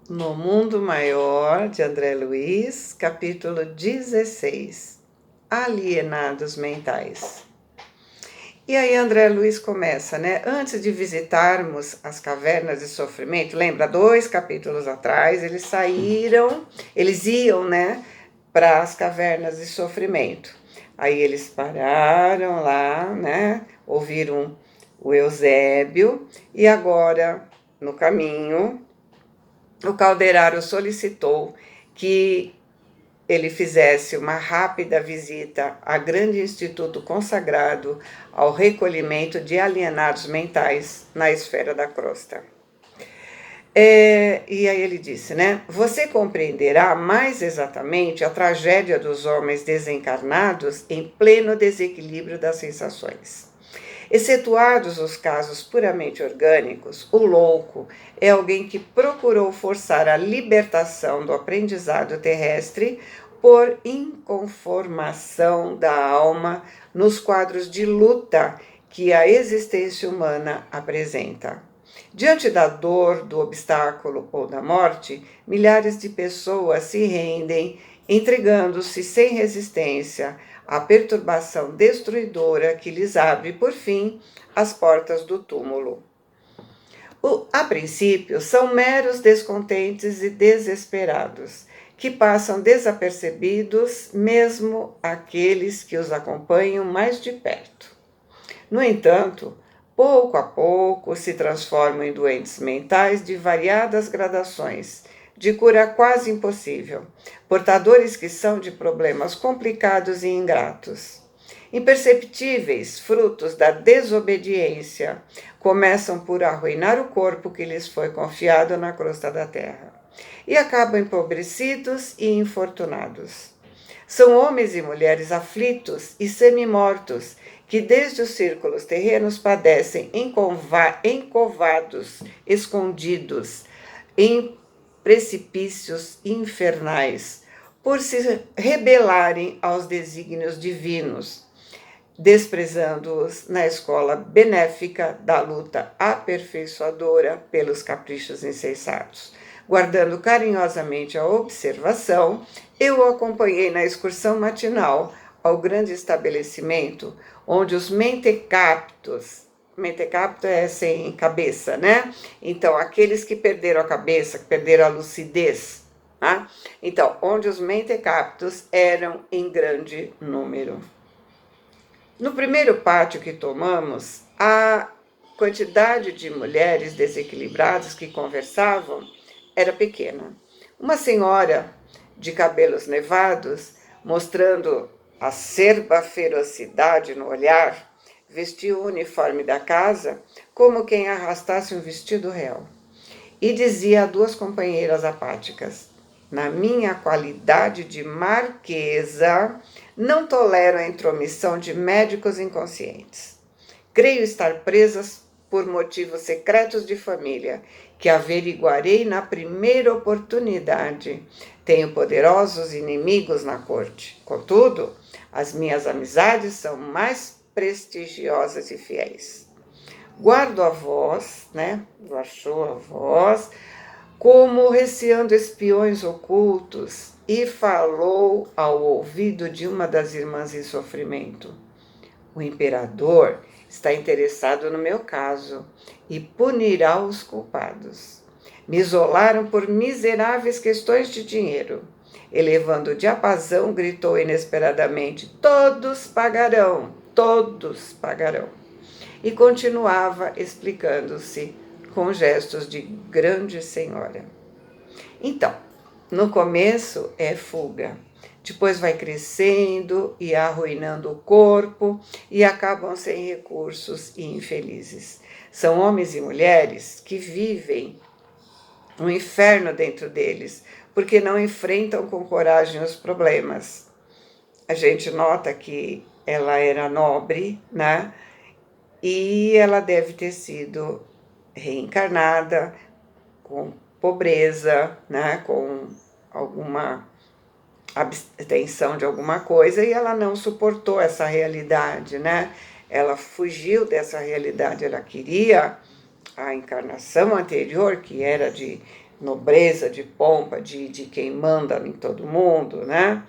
No Mundo Maior, de André Luiz, capítulo 16, Alienados Mentais. E aí André Luiz começa, né? Antes de visitarmos as cavernas de sofrimento, lembra, 2 capítulos atrás, eles iam, né, para as cavernas de sofrimento. Aí eles pararam lá, né, ouviram o Eusébio, e agora, no caminho, o Calderaro solicitou que ele fizesse uma rápida visita a grande instituto consagrado ao recolhimento de alienados mentais na esfera da crosta. E aí ele disse, né? Você compreenderá mais exatamente a tragédia dos homens desencarnados em pleno desequilíbrio das sensações. Excetuados os casos puramente orgânicos, o louco é alguém que procurou forçar a libertação do aprendizado terrestre por inconformação da alma nos quadros de luta que a existência humana apresenta. Diante da dor, do obstáculo ou da morte, milhares de pessoas se rendem, entregando-se sem resistência à perturbação destruidora que lhes abre, por fim, as portas do túmulo. A princípio, são meros descontentes e desesperados, que passam desapercebidos, mesmo aqueles que os acompanham mais de perto. No entanto, pouco a pouco se transformam em doentes mentais de variadas gradações, de cura quase impossível, portadores que são de problemas complicados e ingratos. Imperceptíveis, frutos da desobediência, começam por arruinar o corpo que lhes foi confiado na crosta da terra, e acabam empobrecidos e infortunados. São homens e mulheres aflitos e semi-mortos, que desde os círculos terrenos padecem encovados, escondidos, em precipícios infernais, por se rebelarem aos desígnios divinos, desprezando-os na escola benéfica da luta aperfeiçoadora pelos caprichos insensatos. Guardando carinhosamente a observação, eu o acompanhei na excursão matinal ao grande estabelecimento onde os mentecaptos é sem cabeça, né? Então, aqueles que perderam a cabeça, que perderam a lucidez, tá? Então, onde os mentecaptos eram em grande número. No primeiro pátio que tomamos, a quantidade de mulheres desequilibradas que conversavam era pequena. Uma senhora de cabelos nevados, mostrando acerba ferocidade no olhar, vestiu o uniforme da casa como quem arrastasse um vestido real. E dizia a 2 companheiras apáticas: na minha qualidade de marquesa, não tolero a intromissão de médicos inconscientes. Creio estar presas por motivos secretos de família, que averiguarei na primeira oportunidade. Tenho poderosos inimigos na corte. Contudo, as minhas amizades são mais prestigiosas e fiéis. Guardo a voz, né? Guardou a voz, como receando espiões ocultos, e falou ao ouvido de uma das irmãs em sofrimento: o imperador está interessado no meu caso e punirá os culpados. Me isolaram por miseráveis questões de dinheiro. Elevando o diapasão, gritou inesperadamente: todos pagarão, todos pagarão. E continuava explicando-se com gestos de grande senhora. Então, no começo é fuga, depois vai crescendo e arruinando o corpo e acabam sem recursos e infelizes. São homens e mulheres que vivem um inferno dentro deles, porque não enfrentam com coragem os problemas. A gente nota que ela era nobre, né? E ela deve ter sido reencarnada com pobreza, né? Com alguma abstenção de alguma coisa, e ela não suportou essa realidade, né? Ela fugiu dessa realidade, ela queria a encarnação anterior, que era de nobreza, de pompa, de quem manda em todo mundo, né?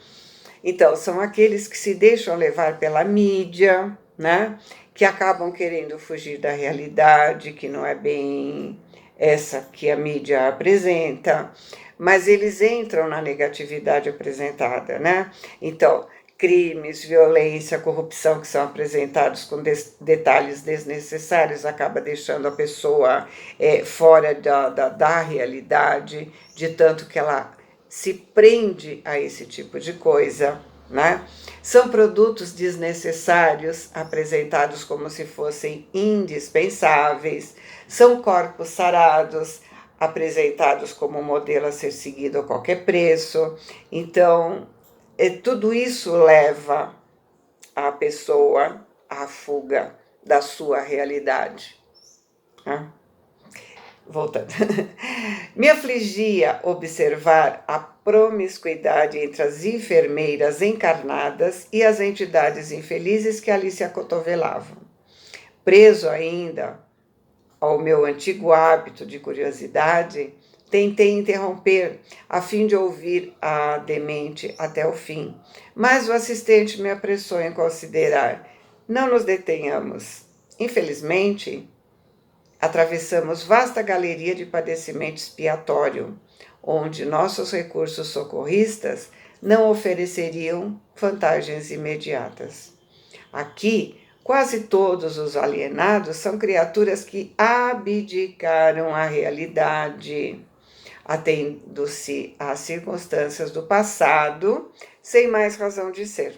Então, são aqueles que se deixam levar pela mídia, né? Que acabam querendo fugir da realidade, que não é bem essa que a mídia apresenta, mas eles entram na negatividade apresentada, né? Então, crimes, violência, corrupção que são apresentados com detalhes desnecessários acaba deixando a pessoa fora da realidade, de tanto que ela se prende a esse tipo de coisa, né? São produtos desnecessários apresentados como se fossem indispensáveis, são corpos sarados apresentados como modelo a ser seguido a qualquer preço. Então, tudo isso leva a pessoa à fuga da sua realidade. Né? Voltando. Me afligia observar a promiscuidade entre as enfermeiras encarnadas e as entidades infelizes que ali se acotovelavam. Preso ainda ao meu antigo hábito de curiosidade, tentei interromper, a fim de ouvir a demente até o fim, mas o assistente me apressou em considerar: não nos detenhamos. Infelizmente, atravessamos vasta galeria de padecimento expiatório, onde nossos recursos socorristas não ofereceriam vantagens imediatas. Aqui, quase todos os alienados são criaturas que abdicaram a realidade, atendo-se às circunstâncias do passado, sem mais razão de ser.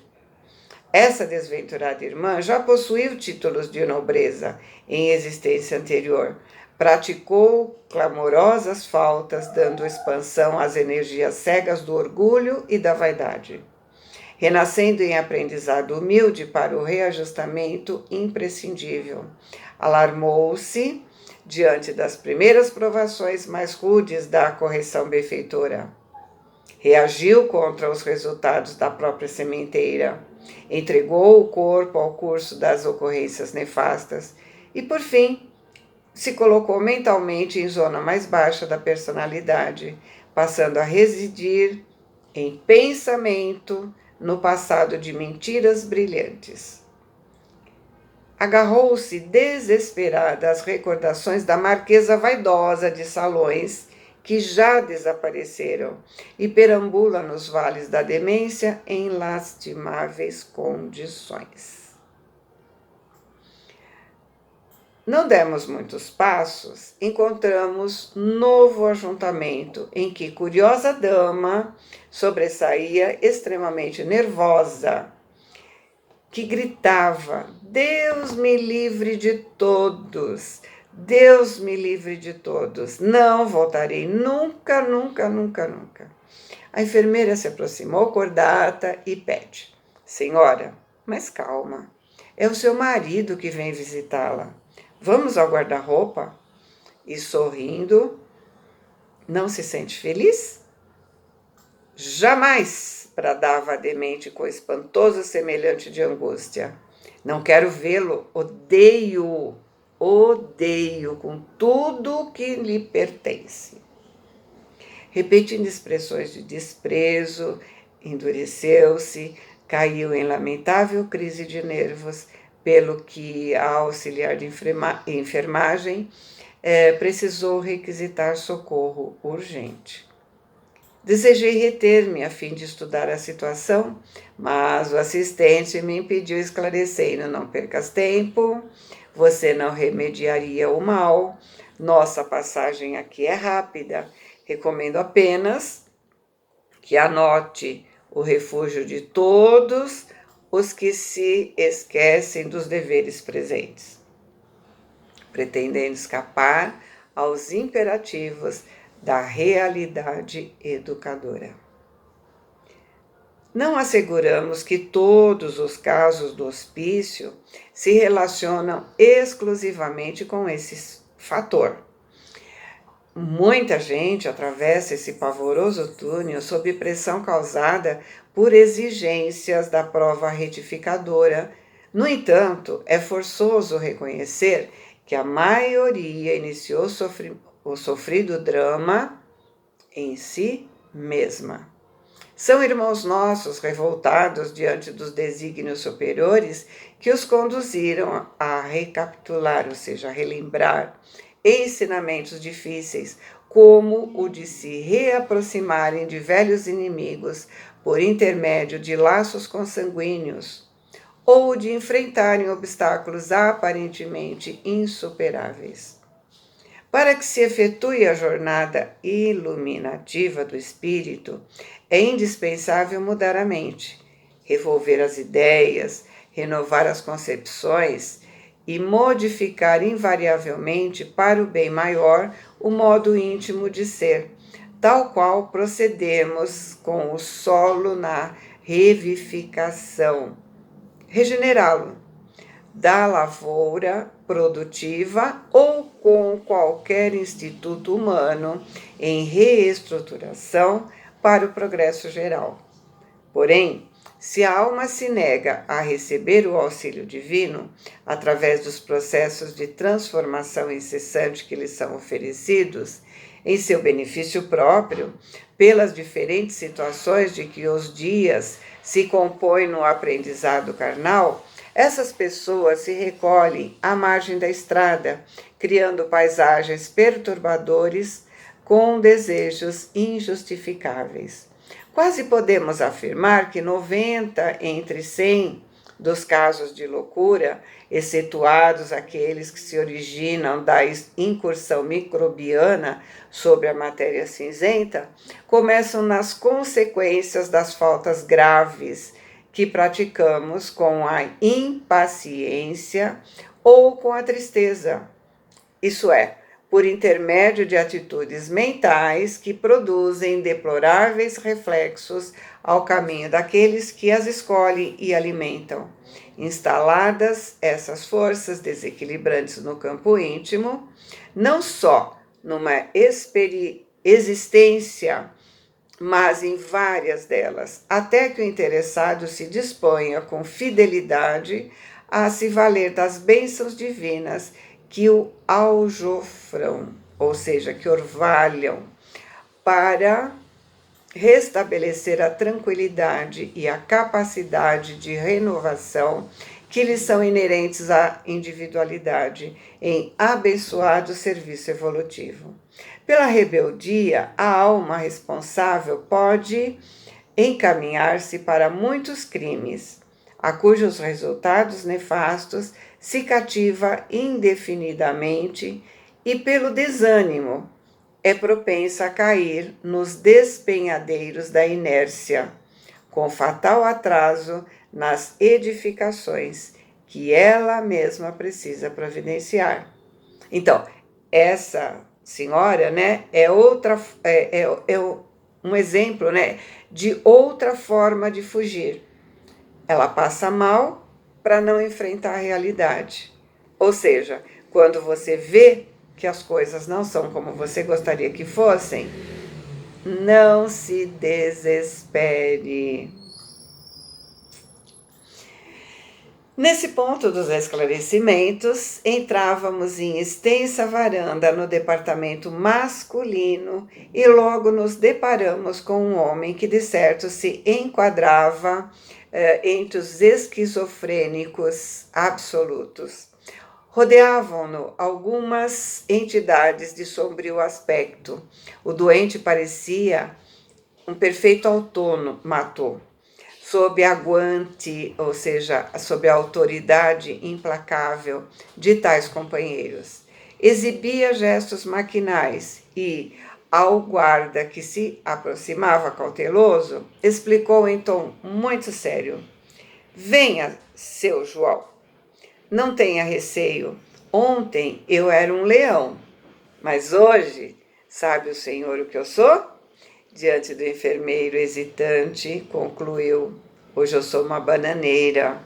Essa desventurada irmã já possuiu títulos de nobreza em existência anterior, praticou clamorosas faltas, dando expansão às energias cegas do orgulho e da vaidade, renascendo em aprendizado humilde para o reajustamento imprescindível. Alarmou-se diante das primeiras provações mais rudes da correção benfeitora. Reagiu contra os resultados da própria sementeira, entregou o corpo ao curso das ocorrências nefastas e, por fim, se colocou mentalmente em zona mais baixa da personalidade, passando a residir em pensamento no passado de mentiras brilhantes. Agarrou-se desesperada às recordações da marquesa vaidosa de Salões, que já desapareceram, e perambula nos vales da demência em lastimáveis condições. Não demos muitos passos, encontramos novo ajuntamento, em que curiosa dama sobressaía extremamente nervosa, que gritava: Deus me livre de todos! Deus me livre de todos! Não voltarei nunca, nunca, nunca, nunca. A enfermeira se aproximou cordata e pede: Senhora, mas calma, é o seu marido que vem visitá-la. Vamos ao guarda-roupa? E sorrindo, não se sente feliz? Jamais, bradava a demente com espantoso semelhante de angústia. Não quero vê-lo, odeio com tudo que lhe pertence. Repetindo expressões de desprezo, endureceu-se, caiu em lamentável crise de nervos, pelo que a auxiliar de enfermagem precisou requisitar socorro urgente. Desejei reter-me a fim de estudar a situação, mas o assistente me impediu, esclarecendo: não percas tempo, você não remediaria o mal, nossa passagem aqui é rápida, recomendo apenas que anote o refúgio de todos os que se esquecem dos deveres presentes, pretendendo escapar aos imperativos da realidade educadora. Não asseguramos que todos os casos do hospício se relacionam exclusivamente com esse fator. Muita gente atravessa esse pavoroso túnel sob pressão causada por exigências da prova retificadora. No entanto, é forçoso reconhecer que a maioria iniciou o sofrido drama em si mesma. São irmãos nossos revoltados diante dos desígnios superiores que os conduziram a recapitular, ou seja, a relembrar ensinamentos difíceis, como o de se reaproximarem de velhos inimigos por intermédio de laços consanguíneos, ou de enfrentarem obstáculos aparentemente insuperáveis. Para que se efetue a jornada iluminativa do espírito, é indispensável mudar a mente, revolver as ideias, renovar as concepções e modificar invariavelmente para o bem maior o modo íntimo de ser, tal qual procedemos com o solo na revivificação, regenerá-lo da lavoura produtiva ou com qualquer instituto humano em reestruturação para o progresso geral. Porém, se a alma se nega a receber o auxílio divino, através dos processos de transformação incessante que lhe são oferecidos, em seu benefício próprio, pelas diferentes situações de que os dias se compõem no aprendizado carnal, essas pessoas se recolhem à margem da estrada, criando paisagens perturbadores com desejos injustificáveis. Quase podemos afirmar que 90 entre 100 dos casos de loucura, excetuados aqueles que se originam da incursão microbiana sobre a matéria cinzenta, começam nas consequências das faltas graves que praticamos com a impaciência ou com a tristeza. Isso é, por intermédio de atitudes mentais que produzem deploráveis reflexos ao caminho daqueles que as escolhem e alimentam. Instaladas essas forças desequilibrantes no campo íntimo, não só numa existência, mas em várias delas, até que o interessado se disponha com fidelidade a se valer das bênçãos divinas que o aljofram, ou seja, que orvalham, para restabelecer a tranquilidade e a capacidade de renovação que lhes são inerentes à individualidade em abençoado serviço evolutivo. Pela rebeldia, a alma responsável pode encaminhar-se para muitos crimes, a cujos resultados nefastos se cativa indefinidamente e, pelo desânimo, é propensa a cair nos despenhadeiros da inércia, com fatal atraso nas edificações que ela mesma precisa providenciar. Então, essa senhora, né, é um exemplo, né, de outra forma de fugir. Ela passa mal para não enfrentar a realidade. Ou seja, quando você vê que as coisas não são como você gostaria que fossem, não se desespere. Nesse ponto dos esclarecimentos, entrávamos em extensa varanda no departamento masculino e logo nos deparamos com um homem que de certo se enquadrava entre os esquizofrênicos absolutos. Rodeavam-no algumas entidades de sombrio aspecto. O doente parecia um perfeito autômato, sob a guante, ou seja, sob a autoridade implacável de tais companheiros. Exibia gestos maquinais e, ao guarda que se aproximava cauteloso, explicou em tom muito sério: "Venha, seu João, não tenha receio. Ontem eu era um leão, mas hoje, sabe o senhor o que eu sou?" Diante do enfermeiro hesitante, concluiu: "Hoje eu sou uma bananeira."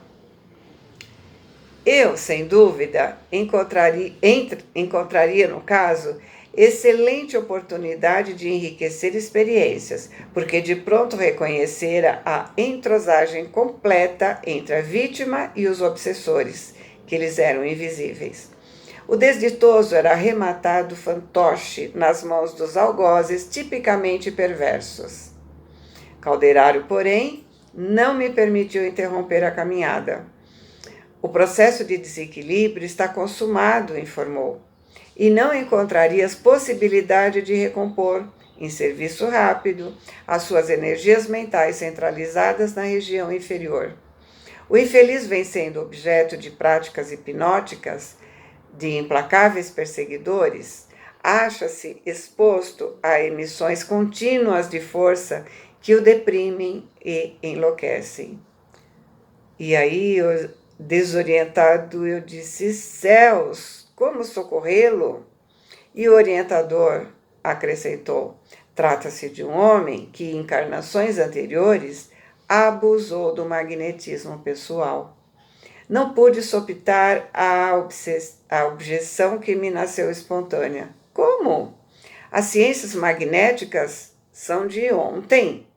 Eu, sem dúvida, encontraria, no caso, excelente oportunidade de enriquecer experiências, porque de pronto reconhecera a entrosagem completa entre a vítima e os obsessores, que lhes eram invisíveis. O desditoso era arrematado fantoche nas mãos dos algozes tipicamente perversos. Calderário, porém, não me permitiu interromper a caminhada. O processo de desequilíbrio está consumado, informou, e não encontrarias possibilidade de recompor, em serviço rápido, as suas energias mentais centralizadas na região inferior. O infeliz vem sendo objeto de práticas hipnóticas de implacáveis perseguidores, acha-se exposto a emissões contínuas de força que o deprimem e enlouquecem. E aí, desorientado, eu disse: céus, como socorrê-lo? E o orientador acrescentou: trata-se de um homem que, em encarnações anteriores, abusou do magnetismo pessoal. Não pude soptar a objeção que me nasceu espontânea. Como? As ciências magnéticas são de ontem.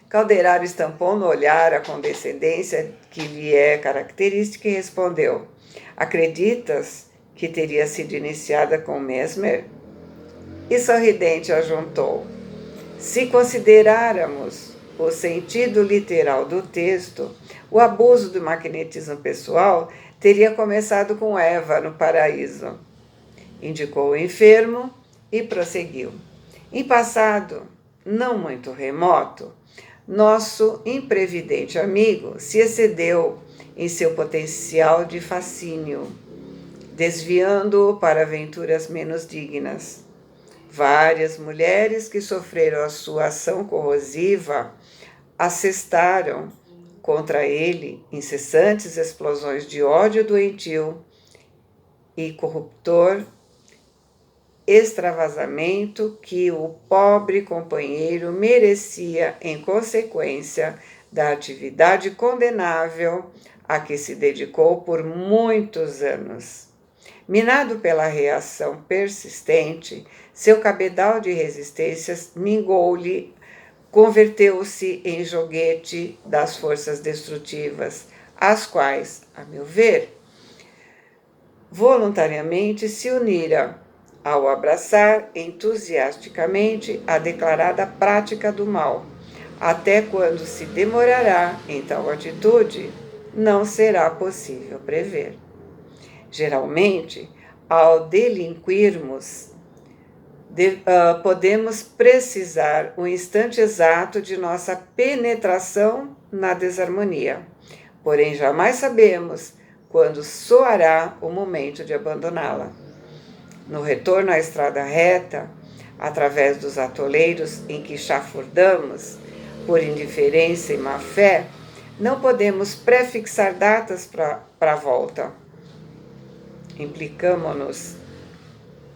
Calderário estampou no olhar a condescendência que lhe é característica e respondeu: acreditas que teria sido iniciada com Mesmer? E sorridente ajuntou: se considerarmos o sentido literal do texto, o abuso do magnetismo pessoal teria começado com Eva no paraíso. Indicou o enfermo e prosseguiu: em passado, não muito remoto, nosso imprevidente amigo se excedeu em seu potencial de fascínio, desviando-o para aventuras menos dignas. Várias mulheres que sofreram a sua ação corrosiva assestaram contra ele incessantes explosões de ódio doentio e corruptor extravasamento que o pobre companheiro merecia em consequência da atividade condenável a que se dedicou por muitos anos. Minado pela reação persistente, seu cabedal de resistências mingou-lhe, converteu-se em joguete das forças destrutivas, às quais, a meu ver, voluntariamente se unira ao abraçar entusiasticamente a declarada prática do mal. Até quando se demorará em tal atitude, não será possível prever. Geralmente, ao delinquirmos, podemos precisar o instante exato de nossa penetração na desarmonia, porém jamais sabemos quando soará o momento de abandoná-la. No retorno à estrada reta, através dos atoleiros em que chafurdamos, por indiferença e má fé, não podemos prefixar datas para a volta. Implicamo-nos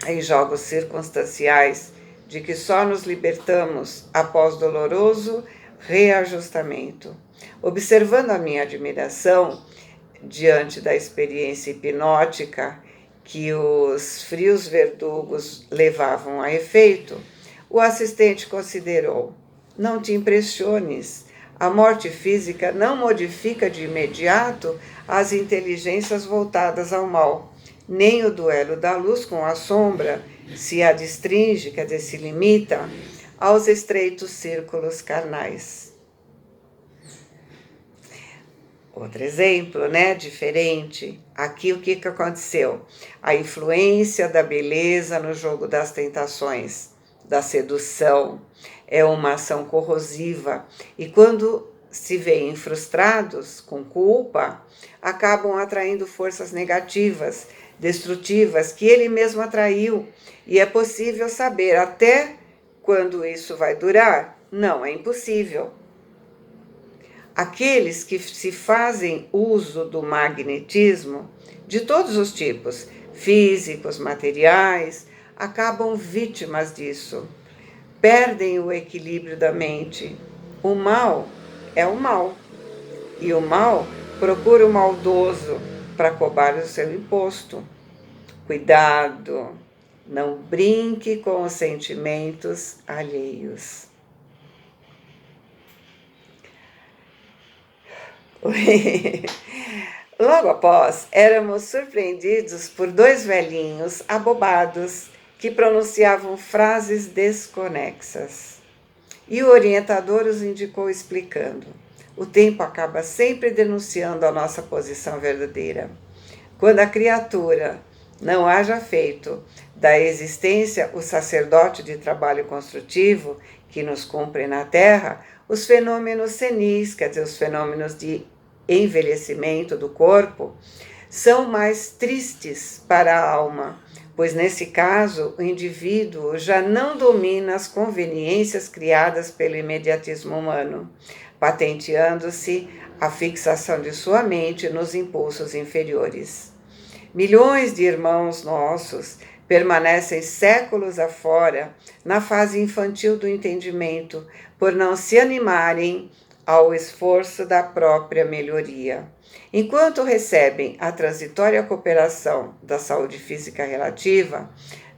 em jogos circunstanciais de que só nos libertamos após doloroso reajustamento. Observando a minha admiração diante da experiência hipnótica que os frios verdugos levavam a efeito, o assistente considerou: não te impressiones, a morte física não modifica de imediato as inteligências voltadas ao mal, nem o duelo da luz com a sombra se adstringe, quer dizer, se limita aos estreitos círculos carnais. Outro exemplo, diferente. Aqui o que aconteceu? A influência da beleza no jogo das tentações, da sedução, é uma ação corrosiva. E quando se veem frustrados, com culpa, acabam atraindo forças negativas, destrutivas, que ele mesmo atraiu. E é possível saber até quando isso vai durar? Não, é impossível. Aqueles que se fazem uso do magnetismo, de todos os tipos, físicos, materiais, acabam vítimas disso. Perdem o equilíbrio da mente. O mal é o mal. E o mal procura o maldoso para cobrar o seu imposto. Cuidado, não brinque com os sentimentos alheios. Logo após, éramos surpreendidos por dois velhinhos abobados que pronunciavam frases desconexas. E o orientador os indicou explicando: o tempo acaba sempre denunciando a nossa posição verdadeira. Quando a criatura não haja feito da existência o sacerdote de trabalho construtivo que nos cumpre na Terra, os fenômenos senis, quer dizer, os fenômenos de envelhecimento do corpo, são mais tristes para a alma, pois nesse caso o indivíduo já não domina as conveniências criadas pelo imediatismo humano, patenteando-se a fixação de sua mente nos impulsos inferiores. Milhões de irmãos nossos permanecem séculos afora na fase infantil do entendimento, por não se animarem ao esforço da própria melhoria. Enquanto recebem a transitória cooperação da saúde física relativa,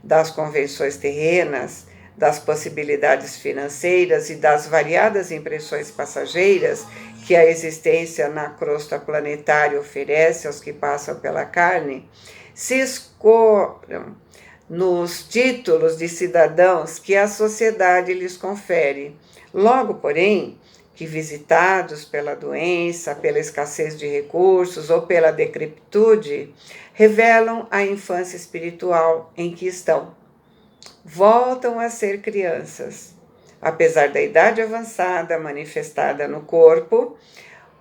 das convenções terrenas, das possibilidades financeiras e das variadas impressões passageiras que a existência na crosta planetária oferece aos que passam pela carne, se escoram nos títulos de cidadãos que a sociedade lhes confere. Logo, porém, que visitados pela doença, pela escassez de recursos ou pela decrepitude, revelam a infância espiritual em que estão. Voltam a ser crianças, apesar da idade avançada manifestada no corpo,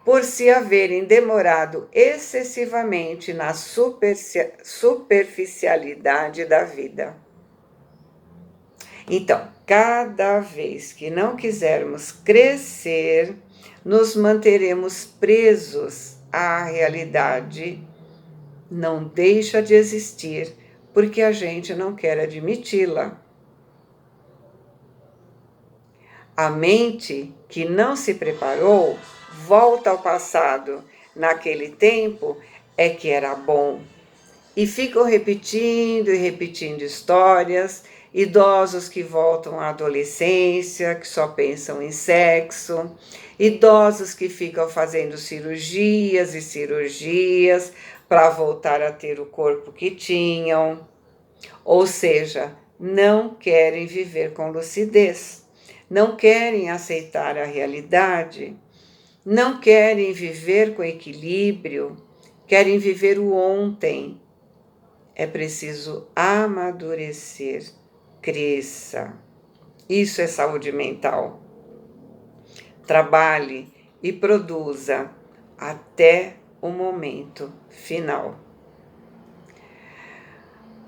por se haverem demorado excessivamente na superficialidade da vida. Então, cada vez que não quisermos crescer, nos manteremos presos à realidade. Não deixa de existir, porque a gente não quer admiti-la. A mente que não se preparou volta ao passado. Naquele tempo é que era bom. E ficam repetindo e repetindo histórias, idosos que voltam à adolescência, que só pensam em sexo, idosos que ficam fazendo cirurgias e cirurgias para voltar a ter o corpo que tinham. Ou seja, não querem viver com lucidez, não querem aceitar a realidade, não querem viver com equilíbrio, querem viver o ontem. É preciso amadurecer, cresça. Isso é saúde mental. Trabalhe e produza até o momento final.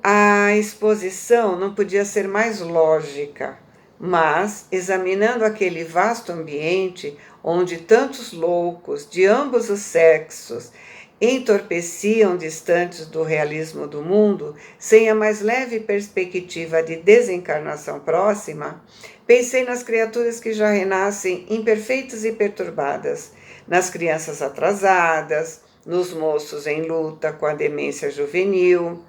A exposição não podia ser mais lógica, mas, examinando aquele vasto ambiente onde tantos loucos de ambos os sexos entorpeciam distantes do realismo do mundo, sem a mais leve perspectiva de desencarnação próxima, pensei nas criaturas que já renascem imperfeitas e perturbadas, nas crianças atrasadas, nos moços em luta com a demência juvenil,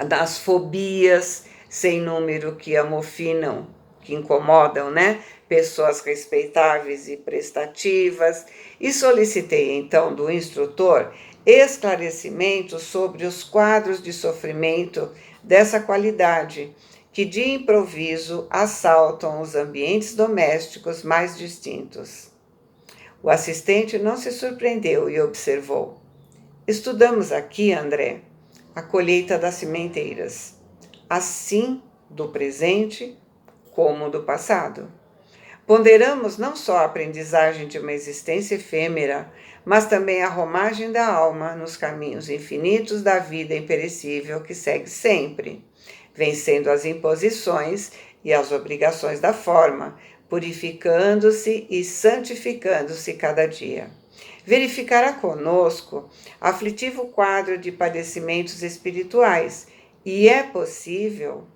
das fobias sem número que amofinam, que incomodam, né? Pessoas respeitáveis e prestativas, e solicitei então do instrutor esclarecimentos sobre os quadros de sofrimento dessa qualidade, que de improviso assaltam os ambientes domésticos mais distintos. O assistente não se surpreendeu e observou: estudamos aqui, André, a colheita das sementeiras, assim do presente como do passado. Ponderamos não só a aprendizagem de uma existência efêmera, mas também a romagem da alma nos caminhos infinitos da vida imperecível que segue sempre, vencendo as imposições e as obrigações da forma, purificando-se e santificando-se cada dia. Verificará conosco aflitivo quadro de padecimentos espirituais, e é possível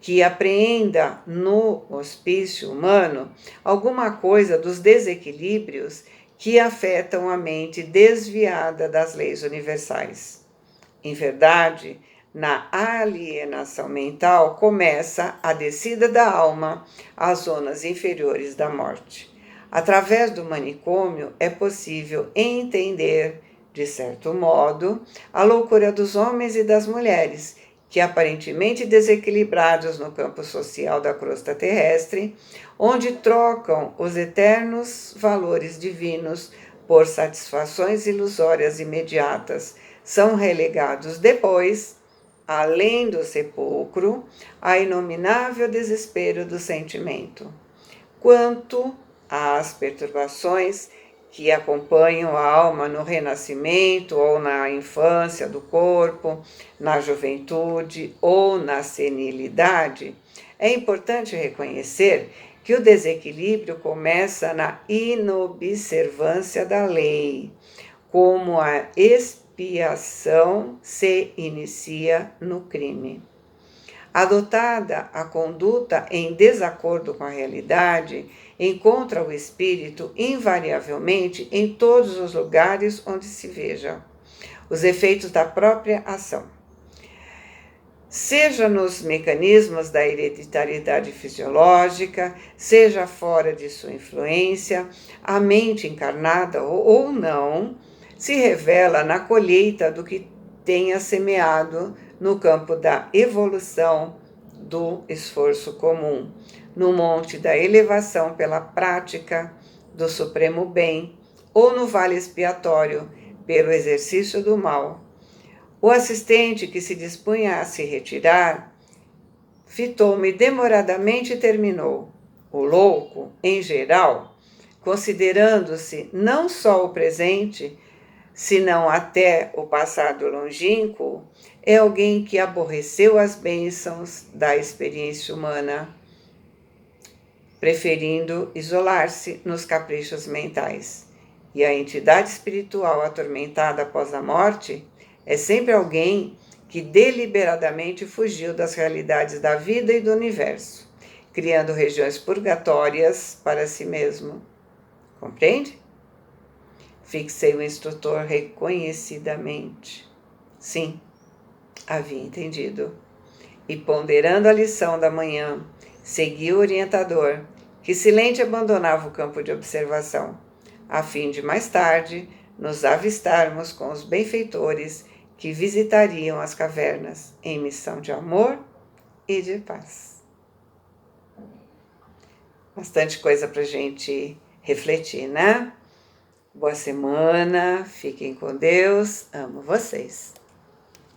que apreenda no hospício humano alguma coisa dos desequilíbrios que afetam a mente desviada das leis universais. Em verdade, na alienação mental começa a descida da alma às zonas inferiores da morte. Através do manicômio é possível entender de certo modo, a loucura dos homens e das mulheres, que aparentemente desequilibrados no campo social da crosta terrestre, onde trocam os eternos valores divinos por satisfações ilusórias imediatas, são relegados depois, além do sepulcro, a inominável desespero do sentimento. Quanto às perturbações que acompanham a alma no renascimento ou na infância do corpo, na juventude ou na senilidade, é importante reconhecer que o desequilíbrio começa na inobservância da lei, como a expiação se inicia no crime. Adotada a conduta em desacordo com a realidade, encontra o espírito invariavelmente em todos os lugares onde se veja os efeitos da própria ação. Seja nos mecanismos da hereditariedade fisiológica, seja fora de sua influência, a mente encarnada ou não se revela na colheita do que tenha semeado no campo da evolução do esforço comum, no monte da elevação pela prática do supremo bem, ou no vale expiatório pelo exercício do mal. O assistente que se dispunha a se retirar fitou-me demoradamente e terminou. O louco, em geral, considerando-se não só o presente, senão até o passado longínquo, é alguém que aborreceu as bênçãos da experiência humana, preferindo isolar-se nos caprichos mentais. E a entidade espiritual atormentada após a morte é sempre alguém que deliberadamente fugiu das realidades da vida e do universo, criando regiões purgatórias para si mesmo. Compreende? Fixei o instrutor reconhecidamente. Sim, havia entendido. E ponderando a lição da manhã, segui o orientador, que silente abandonava o campo de observação, a fim de mais tarde nos avistarmos com os benfeitores que visitariam as cavernas em missão de amor e de paz. Bastante coisa para a gente refletir, né? Boa semana, fiquem com Deus, amo vocês.